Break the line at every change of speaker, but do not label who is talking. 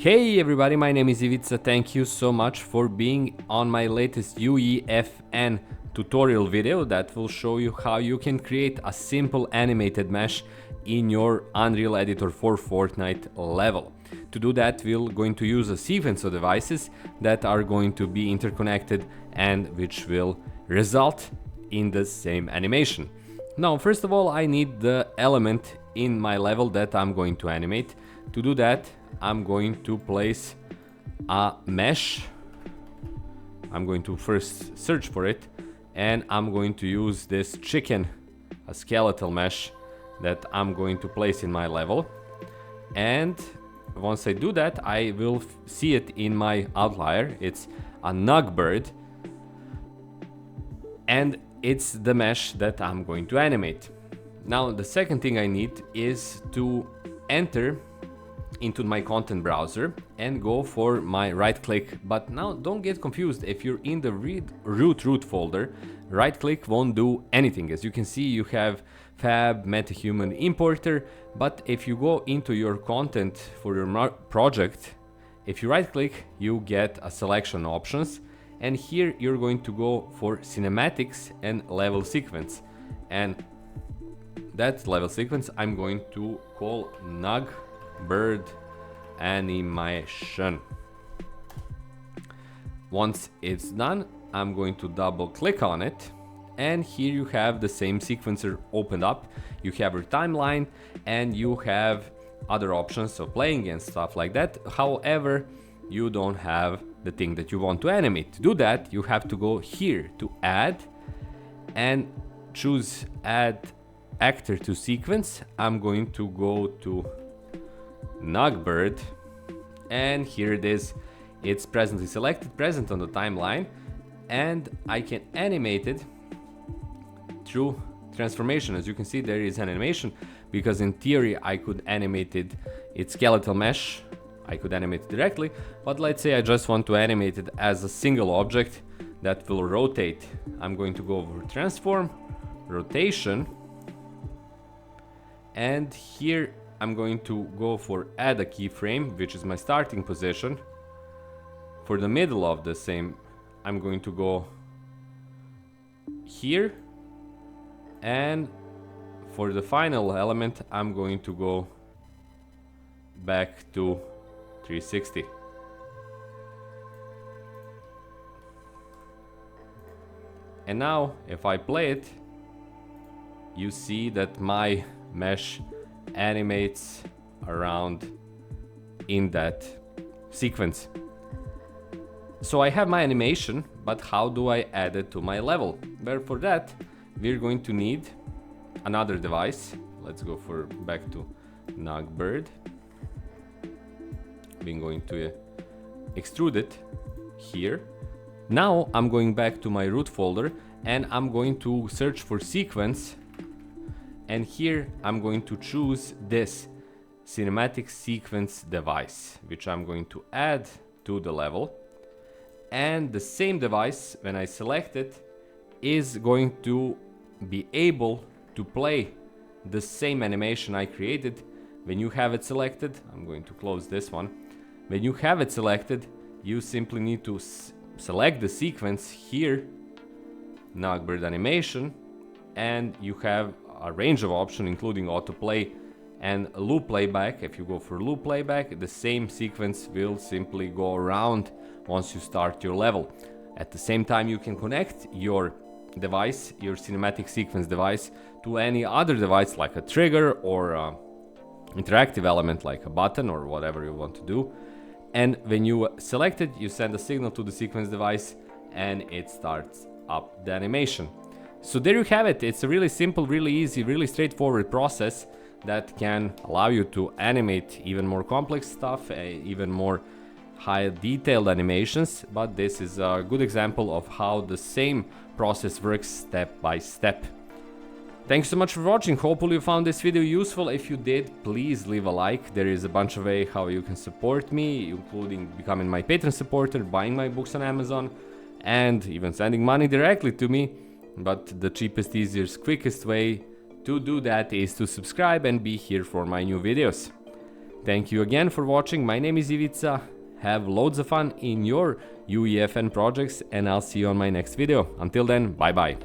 Hey everybody, my name is Ivica. Thank you so much for being on my latest UEFN tutorial video that will show you how you can create a simple animated mesh in your Unreal editor for Fortnite level. To do that, we're going to use a sequence of devices that are going to be interconnected and which will result in the same animation. Now, first of all, I need the element in my level that I'm going to animate. To do that, I'm going to place a mesh. I'm going to first search for it, and I'm going to use this chicken, a skeletal mesh that I'm going to place in my level. And once I do that, I will see it in my outlier. It's a nug bird, and it's the mesh that I'm going to animate. Now, the second thing I need is to enter into my content browser and go for my right click. But now don't get confused, if you're in the root folder, right click won't do anything. As you can see, you have fab metahuman importer, but if you go into your content for your project, if you right click, you get a selection options, and here you're going to go for cinematics and level sequence, and that level sequence I'm going to call nug bird animation. Once it's done, I'm going to double click on it, and here you have the same sequencer opened up. You have your timeline and you have other options, so playing and stuff like that. However, you don't have the thing that you want to animate. To do that, you have to go here to add and choose add actor to sequence. I'm going to go to Nugbird, and here it is. It's presently selected, present on the timeline, and I can animate it through transformation. As you can see, there is an animation, because in theory I could animate its skeletal mesh. I could animate it directly, but let's say I just want to animate it as a single object that will rotate. I'm going to go over transform, rotation, and here I'm going to go for add a keyframe, which is my starting position. For the middle of the same, I'm going to go here, and for the final element, I'm going to go back to 360. And now, if I play it, you see that my mesh animates around in that sequence. So I have my animation, but how do I add it to my level? Well, for that, we're going to need another device. Let's go for back to Nugbird. We're going to extrude it here. Now I'm going back to my root folder, and I'm going to search for sequence. And here I'm going to choose this cinematic sequence device, which I'm going to add to the level. And the same device, when I select it, is going to be able to play the same animation I created. When you have it selected, I'm going to close this one. When you have it selected, you simply need to select the sequence here, Nugbird animation, and you have a range of options, including autoplay and loop playback. If you go for loop playback, the same sequence will simply go around once you start your level. At the same time, you can connect your device, your cinematic sequence device, to any other device like a trigger or interactive element like a button or whatever you want to do. And when you select it, you send a signal to the sequence device and it starts up the animation. So there you have it. It's a really simple, really easy, really straightforward process that can allow you to animate even more complex stuff, even more high detailed animations. But this is a good example of how the same process works step by step. Thanks so much for watching. Hopefully you found this video useful. If you did, please leave a like. There is a bunch of ways how you can support me, including becoming my Patreon supporter, buying my books on Amazon, and even sending money directly to me. But the cheapest, easiest, quickest way to do that is to subscribe and be here for my new videos. Thank you again for watching. My name is Ivica. Have loads of fun in your UEFN projects, and I'll see you on my next video. Until then, bye bye.